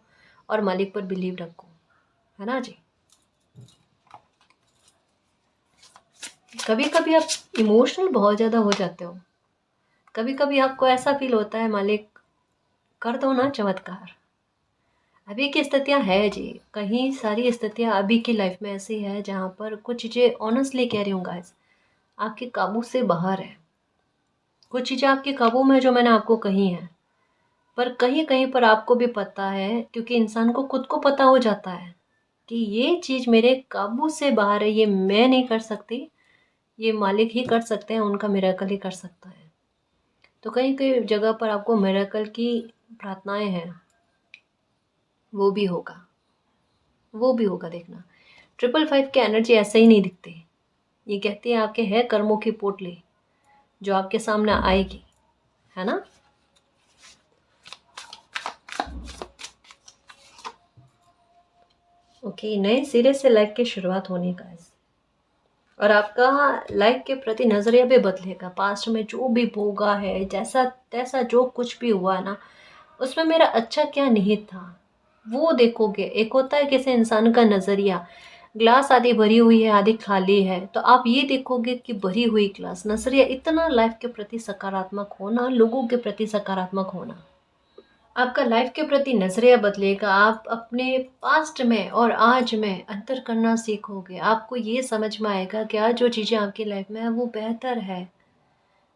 S1: और मालिक पर बिलीव रखो, है ना जी। कभी कभी आप इमोशनल बहुत ज़्यादा हो जाते हो, कभी कभी आपको ऐसा फील होता है मालिक कर दो ना चमत्कार। अभी की स्थितियाँ है जी, कहीं सारी स्थितियाँ अभी की लाइफ में ऐसी है जहाँ पर कुछ चीज़ें ऑनेस्टली कह रही हूँ गाइस, आपके काबू से बाहर है। कुछ चीज़ें आपके काबू में जो मैंने आपको कही हैं, पर कहीं कहीं पर आपको भी पता है, क्योंकि इंसान को खुद को पता हो जाता है कि ये चीज़ मेरे काबू से बाहर है, ये मैं नहीं कर सकती, ये मालिक ही कर सकते हैं, उनका मिरेकल ही कर सकता है। तो कहीं कहीं जगह पर आपको मिरेकल की प्रार्थनाएं हैं, वो भी होगा, वो भी होगा। देखना 555 की एनर्जी ऐसे ही नहीं दिखती। ये कहती है आपके है कर्मों की पोटली जो आपके सामने आएगी, है ना। ओके, नए सिरे से लाइफ की शुरुआत होने का है और आपका लाइफ के प्रति नजरिया भी बदलेगा। पास्ट में जो भी भोगा है, जैसा तैसा जो कुछ भी हुआ है ना, उसमें मेरा अच्छा क्या निहित था वो देखोगे। एक होता है किसी इंसान का नजरिया, ग्लास आधी भरी हुई है आधी खाली है, तो आप ये देखोगे कि भरी हुई ग्लास। नजरिया इतना लाइफ के प्रति सकारात्मक होना, लोगों के प्रति सकारात्मक होना, आपका लाइफ के प्रति नजरिया बदलेगा। आप अपने पास्ट में और आज में अंतर करना सीखोगे। आपको ये समझ में आएगा कि आज जो चीज़ें आपकी लाइफ में है वो बेहतर है।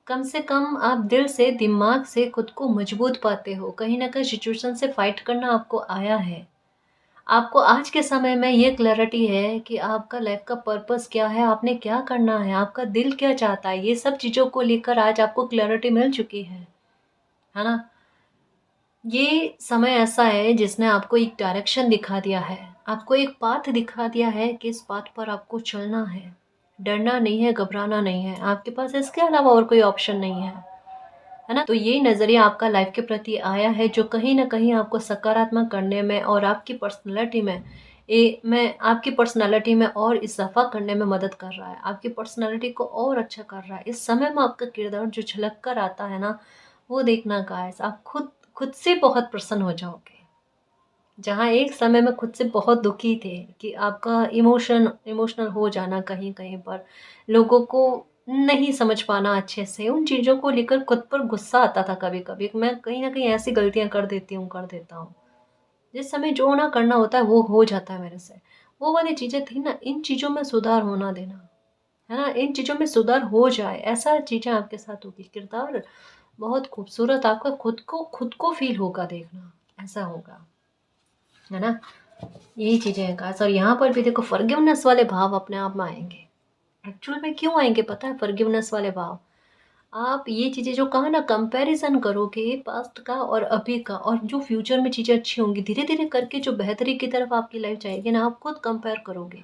S1: कम से कम आप दिल से, दिमाग से खुद को मजबूत पाते हो। कहीं ना कहीं सिचुएशन से फाइट करना आपको आया है। आपको आज के समय में ये क्लैरिटी है कि आपका लाइफ का पर्पस क्या है, आपने क्या करना है, आपका दिल क्या चाहता है। ये सब चीज़ों को लेकर आज आपको क्लैरिटी मिल चुकी है ना। ये समय ऐसा है जिसने आपको एक डायरेक्शन दिखा दिया है, आपको एक पाथ दिखा दिया है कि इस पाथ पर आपको चलना है। डरना नहीं है, घबराना नहीं है, आपके पास इसके अलावा और कोई ऑप्शन नहीं है ना। तो ये नज़रिया आपका लाइफ के प्रति आया है जो कहीं ना कहीं आपको सकारात्मक करने में और आपकी पर्सनैलिटी में आपकी पर्सनैलिटी में और इजाफा करने में मदद कर रहा है, आपकी पर्सनैलिटी को और अच्छा कर रहा है। इस समय में आपका किरदार जो झलक कर आता है ना, वो देखना गाइस, आप खुद खुद से बहुत प्रसन्न हो जाओगे। जहाँ एक समय में खुद से बहुत दुखी थे कि आपका इमोशनल हो जाना, कहीं कहीं पर लोगों को नहीं समझ पाना अच्छे से, उन चीज़ों को लेकर खुद पर गुस्सा आता था। कभी कभी मैं कहीं ना कहीं ऐसी गलतियां कर देता हूँ। जिस समय जो ना करना होता है वो हो जाता है मेरे से। वो वाली चीज़ें थी ना, इन चीज़ों में सुधार होना देना, है ना। इन चीज़ों में सुधार हो जाए, ऐसा चीज़ें आपके साथ होगी। किरदार बहुत खूबसूरत आपका खुद को फील होगा, देखना ऐसा होगा, है ना। यही चीज़ें हैं खास। और यहाँ पर भी देखो फॉरगिवनेस वाले भाव अपने आप में आएंगे। एक्चुअल में क्यों आएंगे पता है फॉरगिवनेस वाले भाव? आप ये चीज़ें जो कहा ना, कंपैरिजन करोगे पास्ट का और अभी का, और जो फ्यूचर में चीज़ें अच्छी होंगी धीरे धीरे करके, जो बेहतरी की तरफ आपकी लाइफ जाएगी ना, आप खुद कंपेयर करोगे,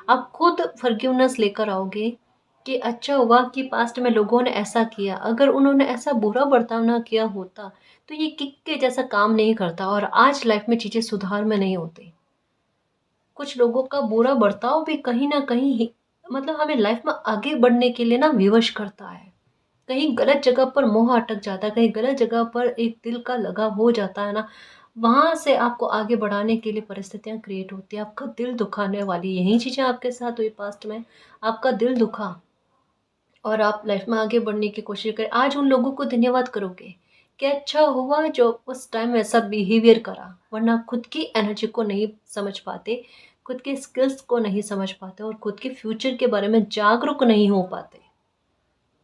S1: आप खुद फॉरगिवनेस लेकर आओगे कि अच्छा हुआ कि पास्ट में लोगों ने ऐसा किया। अगर उन्होंने ऐसा बुरा बर्ताव ना किया होता तो ये किक के जैसा काम नहीं करता और आज लाइफ में चीज़ें सुधार में नहीं होती। कुछ लोगों का बुरा बर्ताव भी कहीं ना कहीं मतलब हमें लाइफ में आगे बढ़ने के लिए ना विवश करता है। कहीं गलत जगह पर मोह अटक जाता है, कहीं गलत जगह पर एक दिल का लगाव हो जाता है ना, वहां से आपको आगे बढ़ाने के लिए परिस्थितियां क्रिएट होती है। आपका दिल दुखाने वाली यही चीजें आपके साथ हुई पास्ट में, आपका दिल दुखा और आप लाइफ में आगे बढ़ने की कोशिश करें। आज उन लोगों को धन्यवाद करोगे कि अच्छा हुआ जो उस टाइम ऐसा बिहेवियर करा, वरना खुद की एनर्जी को नहीं समझ पाते, खुद के स्किल्स को नहीं समझ पाते और खुद के फ्यूचर के बारे में जागरूक नहीं हो पाते।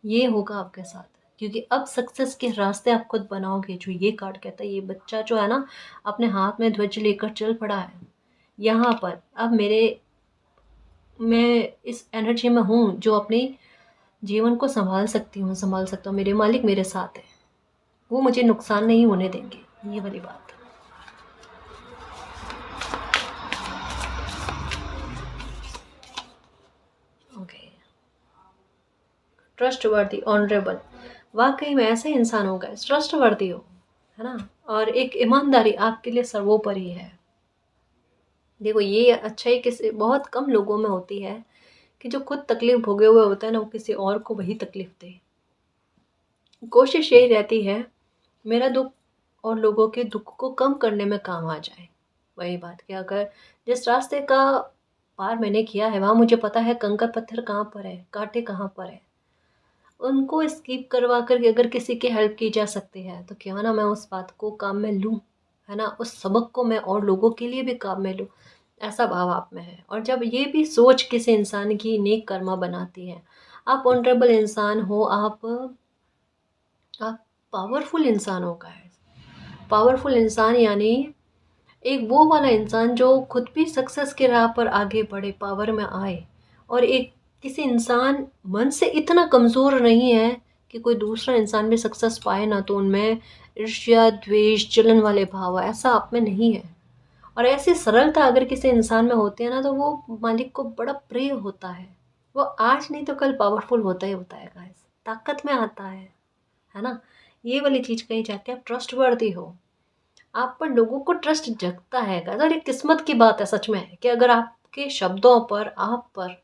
S1: ये होगा आपके साथ। क्योंकि अब सक्सेस के रास्ते आप खुद बनाओगे। जो ये कार्ड कहता है, ये बच्चा जो है ना अपने हाथ में ध्वज लेकर चल पड़ा है यहाँ पर। अब मैं इस एनर्जी में हूँ जो अपनी जीवन को संभाल सकती हूँ, संभाल सकता हूँ। मेरे मालिक मेरे साथ है, वो मुझे नुकसान नहीं होने देंगे, ये वाली बात। ओके, ट्रस्टवर्दी, ऑनरेबल, वाकई में ऐसे इंसान हो गए, ट्रस्टवर्दी हो, है ना, और एक ईमानदारी आपके लिए सर्वोपरि है। देखो ये अच्छाई किसी बहुत कम लोगों में होती है कि जो खुद तकलीफ भोगे हुए होता है ना, वो किसी और को वही तकलीफ दे। कोशिश यही रहती है मेरा दुख और लोगों के दुख को कम करने में काम आ जाए। वही बात कि अगर जिस रास्ते का पार मैंने किया है वहाँ मुझे पता है कंकर पत्थर कहाँ पर है, कांटे कहाँ पर है, उनको स्किप करवा कर अगर किसी की हेल्प की जा सकती है तो क्यों ना मैं उस बात को काम में लूँ, है ना, उस सबक को मैं और लोगों के लिए भी काम में लूँ। ऐसा भाव आप में है। और जब ये भी सोच किसी इंसान की नेक कर्मा बनाती है, आप ऑनरेबल इंसान हो, आप पावरफुल इंसान हो गाइस। पावरफुल इंसान यानी एक वो वाला इंसान जो खुद भी सक्सेस के राह पर आगे बढ़े, पावर में आए, और एक किसी इंसान मन से इतना कमज़ोर नहीं है कि कोई दूसरा इंसान भी सक्सेस पाए ना तो उनमें ईर्ष्या, द्वेष, जलन वाले भाव, ऐसा आप में नहीं है। और ऐसी सरलता अगर किसी इंसान में होती है ना तो वो मालिक को बड़ा प्रिय होता है। वो आज नहीं तो कल पावरफुल होता ही होता है गाइस, ताकत में आता है ना। ये वाली चीज़ कही जाती है, आप ट्रस्टवर्दी हो, आप पर लोगों को ट्रस्ट जगता है गाइस। और ये किस्मत की बात है सच में कि अगर आपके शब्दों पर, आप पर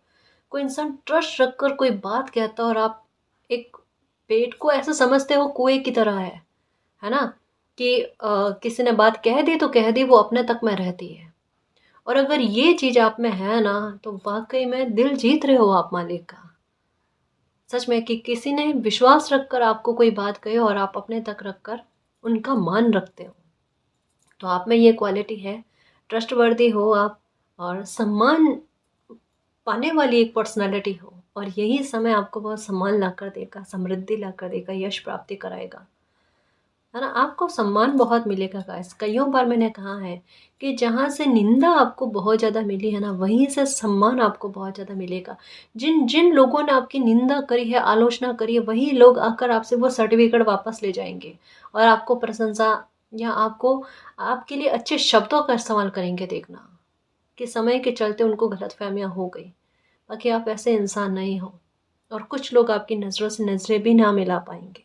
S1: कोई इंसान ट्रस्ट रखकर कोई बात कहता है और आप एक पेट को ऐसा समझते हो कुएं की तरह है ना, कि किसी ने बात कह दी तो कह दी, वो अपने तक में रहती है। और अगर ये चीज़ आप में है ना तो वाकई में दिल जीत रहे हो आप मालिक का। सच में कि किसी ने विश्वास रखकर आपको कोई बात कही और आप अपने तक रखकर उनका मान रखते हो, तो आप में ये क्वालिटी है। ट्रस्टवर्दी हो आप, और सम्मान पाने वाली एक पर्सनालिटी हो, और यही समय आपको बहुत सम्मान ला कर देगा, समृद्धि ला कर देगा, यश प्राप्ति कराएगा, है ना। आपको सम्मान बहुत मिलेगा गाइस। कईयों बार मैंने कहा है कि जहाँ से निंदा आपको बहुत ज़्यादा मिली है ना, वहीं से सम्मान आपको बहुत ज़्यादा मिलेगा। जिन जिन लोगों ने आपकी निंदा करी है, आलोचना करी है, वही लोग आकर आपसे वो सर्टिफिकेट वापस ले जाएंगे और आपको प्रशंसा या आपको आपके लिए अच्छे शब्दों का इस्तेमाल करेंगे। देखना कि समय के चलते उनको गलतफहमियां हो गई, बाकी आप ऐसे इंसान नहीं हो। और कुछ लोग आपकी नज़रों से नज़रें भी ना मिला पाएंगे,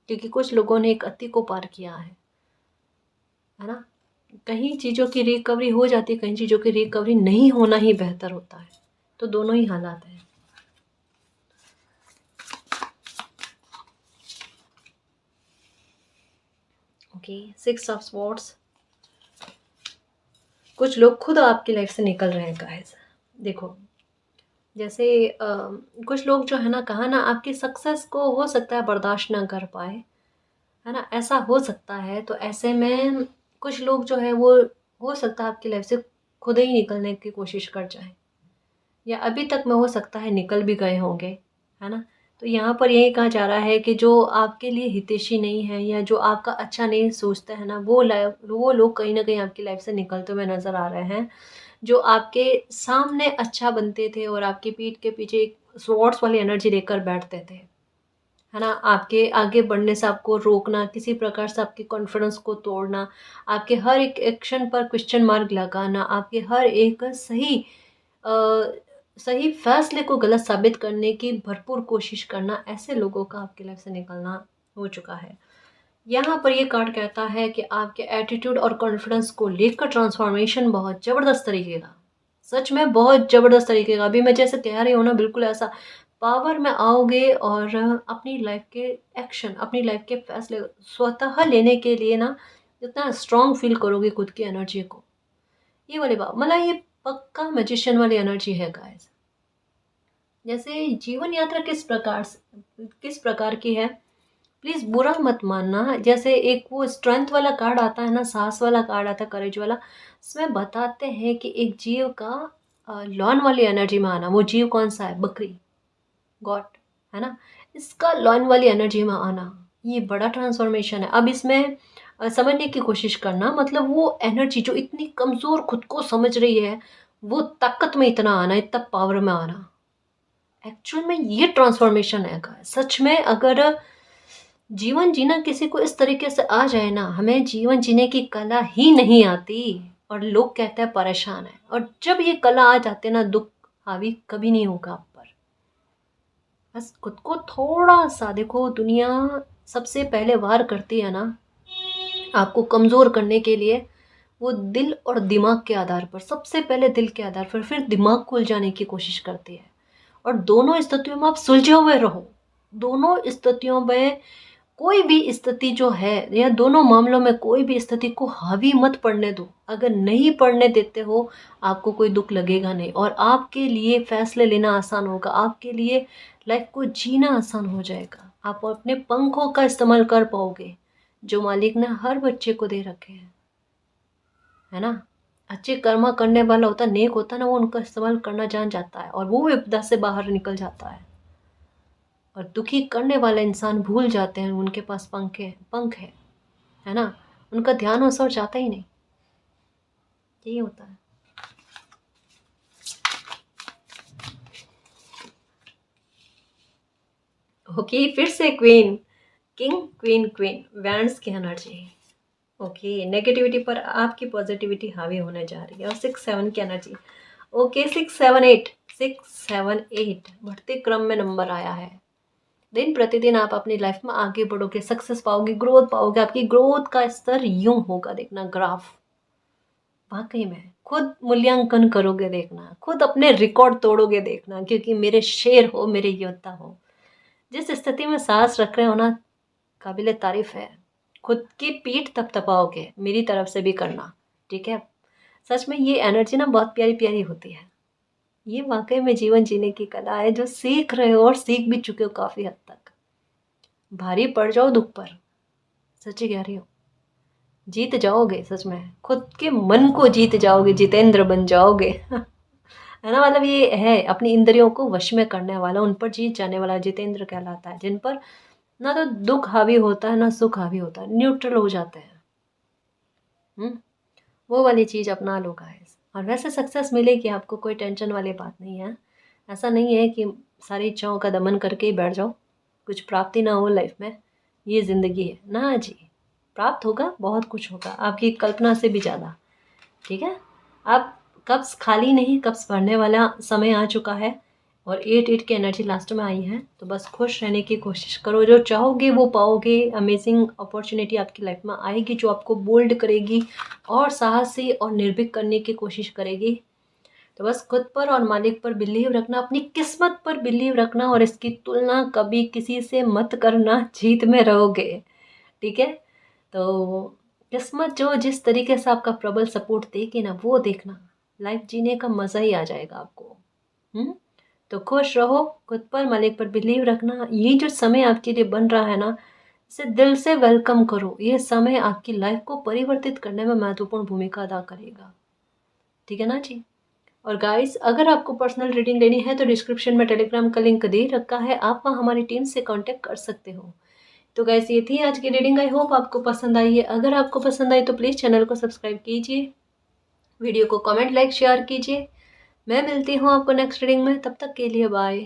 S1: क्योंकि कुछ लोगों ने एक अति को पार किया है ना। कहीं चीज़ों की रिकवरी हो जाती है, कहीं चीज़ों की रिकवरी नहीं होना ही बेहतर होता है। तो दोनों ही हालात हैं। ओके, 6 ऑफ स्वॉर्ड्स, कुछ लोग खुद आपकी लाइफ से निकल रहे हैं गाइस। देखो जैसे कुछ लोग जो है ना, कहा ना, आपकी सक्सेस को हो सकता है बर्दाश्त ना कर पाए, है ना, ऐसा हो सकता है। तो ऐसे में कुछ लोग जो है वो हो सकता है आपकी लाइफ से खुद ही निकलने की कोशिश कर जाए, या अभी तक में हो सकता है निकल भी गए होंगे, है ना। तो यहाँ पर यही कहा जा रहा है कि जो आपके लिए हितैषी नहीं है या जो आपका अच्छा नहीं सोचता है ना, वो लोग कहीं ना कहीं आपकी लाइफ से निकलते हुए नज़र आ रहे हैं। जो आपके सामने अच्छा बनते थे और आपकी पीठ के पीछे एक स्वॉर्ड्स वाली एनर्जी लेकर बैठते थे, है ना, आपके आगे बढ़ने से आपको रोकना, किसी प्रकार से आपके कॉन्फिडेंस को तोड़ना, आपके हर एक एक्शन पर क्वेश्चन मार्क लगाना, आपके हर एक सही फैसले को गलत साबित करने की भरपूर कोशिश करना, ऐसे लोगों का आपकी लाइफ से निकलना हो चुका है। यहाँ पर ये कार्ड कहता है कि आपके एटीट्यूड और कॉन्फिडेंस को लेकर ट्रांसफॉर्मेशन बहुत ज़बरदस्त तरीके का, सच में बहुत ज़बरदस्त तरीके का, अभी मैं जैसे कह रही हूँ ना, बिल्कुल ऐसा पावर में आओगे और अपनी लाइफ के एक्शन, अपनी लाइफ के फैसले स्वतः लेने के लिए ना इतना स्ट्रॉन्ग फील करोगे खुद की एनर्जी को। ये वाली बात मतलब ये पक्का मैजिशियन वाली एनर्जी है गाइस। जैसे जीवन यात्रा किस प्रकार की है, प्लीज़ बुरा मत मानना। जैसे एक वो स्ट्रेंथ वाला कार्ड आता है ना, साहस वाला कार्ड आता है, करेज वाला, इसमें बताते हैं कि एक जीव का लॉन वाली एनर्जी में आना, वो जीव कौन सा है, बकरी, गॉट, है ना, इसका लॉन वाली एनर्जी में आना, ये बड़ा ट्रांसफॉर्मेशन है। अब इसमें समझने की कोशिश करना, मतलब वो एनर्जी जो इतनी कमज़ोर खुद को समझ रही है, वो ताकत में इतना आना, इतना पावर में आना, एक्चुअल में ये ट्रांसफॉर्मेशन है गाइस। सच में अगर जीवन जीना किसी को इस तरीके से आ जाए ना, हमें जीवन जीने की कला ही नहीं आती और लोग कहते हैं परेशान है, और जब ये कला आ जाते ना, दुख हावी कभी नहीं होगा आप पर। बस खुद को थोड़ा सा देखो, दुनिया सबसे पहले वार करती है ना आपको कमज़ोर करने के लिए, वो दिल और दिमाग के आधार पर, सबसे पहले दिल के आधार पर, फिर दिमाग को उलझाने की कोशिश करती है। और दोनों स्थितियों में आप सुलझे हुए रहो। दोनों स्थितियों में कोई भी स्थिति जो है, या दोनों मामलों में कोई भी स्थिति को हावी मत पड़ने दो। अगर नहीं पड़ने देते हो, आपको कोई दुख लगेगा नहीं, और आपके लिए फैसले लेना आसान होगा, आपके लिए लाइफ को जीना आसान हो जाएगा। आप अपने पंखों का इस्तेमाल कर पाओगे जो मालिक ने हर बच्चे को दे रखे हैं, है ना। अच्छे कर्म करने वाला होता, नेक होता ना, वो उनका इस्तेमाल करना जान जाता है और वो विपदा से बाहर निकल जाता है। और दुखी करने वाले इंसान भूल जाते हैं उनके पास पंख है ना, उनका ध्यान उस ओर जाता ही नहीं। यही होता है। ओके, फिर से queen, king, queen, queen, wands की एनर्जी। ओके, नेगेटिविटी पर आपकी पॉजिटिविटी हावी होने जा रही है। और 6-7 की एनर्जी। ओके, 6-7-8, 6-7-8 बढ़ते क्रम में नंबर आया है। दिन प्रतिदिन आप अपनी लाइफ में आगे बढ़ोगे, सक्सेस पाओगे, ग्रोथ पाओगे। आपकी ग्रोथ का स्तर यूं होगा, देखना ग्राफ। वाकई में खुद मूल्यांकन करोगे, देखना खुद अपने रिकॉर्ड तोड़ोगे, देखना, क्योंकि मेरे शेर हो, मेरे योद्धा हो। जिस स्थिति में सांस रख रहे हो ना, काबिले तारीफ है। खुद की पीठ थपथपाओगे, मेरी तरफ से भी करना, ठीक है। सच में ये एनर्जी ना बहुत प्यारी प्यारी होती है। ये वाकई में जीवन जीने की कला है, जो सीख रहे हो और सीख भी चुके हो काफ़ी हद तक। भारी पड़ जाओ दुख पर, सच्ची कह रही हो, जीत जाओगे। सच में खुद के मन को जीत जाओगे, जितेंद्र बन जाओगे। है ना, मतलब ये है अपनी इंद्रियों को वश में करने वाला, उन पर जीत जाने वाला जितेंद्र कहलाता है। जिन पर ना तो दुख हावी होता है ना सुख हावी होता है, न्यूट्रल हो जाते हैं। वो वाली चीज़ अपना लो गाइस। और वैसे सक्सेस मिलेगी आपको, कोई टेंशन वाली बात नहीं है। ऐसा नहीं है कि सारी इच्छाओं का दमन करके ही बैठ जाओ, कुछ प्राप्ति ना हो लाइफ में। ये ज़िंदगी है ना जी, प्राप्त होगा, बहुत कुछ होगा, आपकी कल्पना से भी ज़्यादा, ठीक है। आप कब्ज़ खाली नहीं, कब्ज़ भरने वाला समय आ चुका है। और 8-8 की एनर्जी लास्ट में आई है, तो बस खुश रहने की कोशिश करो। जो चाहोगे वो पाओगे। अमेजिंग अपॉर्चुनिटी आपकी लाइफ में आएगी, जो आपको बोल्ड करेगी और साहसी और निर्भीक करने की कोशिश करेगी। तो बस खुद पर और मालिक पर बिलीव रखना, अपनी किस्मत पर बिलीव रखना, और इसकी तुलना कभी किसी से मत करना, जीत में रहोगे, ठीक है। तो किस्मत जो जिस तरीके से आपका प्रबल सपोर्ट देगी ना, वो देखना, लाइफ जीने का मज़ा ही आ जाएगा आपको। तो खुश रहो, खुद पर मालिक पर बिलीव रखना। ये जो समय आपके लिए बन रहा है ना, इसे दिल से वेलकम करो। ये समय आपकी लाइफ को परिवर्तित करने में महत्वपूर्ण भूमिका अदा करेगा, ठीक है ना जी। और गाइस, अगर आपको पर्सनल रीडिंग लेनी है तो डिस्क्रिप्शन में टेलीग्राम का लिंक दे रखा है, आप वहाँ हमारी टीम से कांटेक्ट कर सकते हो। तो गाइस, ये थी आज की रीडिंग। आई होप आपको पसंद आई है। अगर आपको पसंद आई तो प्लीज़ चैनल को सब्सक्राइब कीजिए, वीडियो को कमेंट, लाइक, शेयर कीजिए। मैं मिलती हूँ आपको नेक्स्ट रीडिंग में, तब तक के लिए बाय।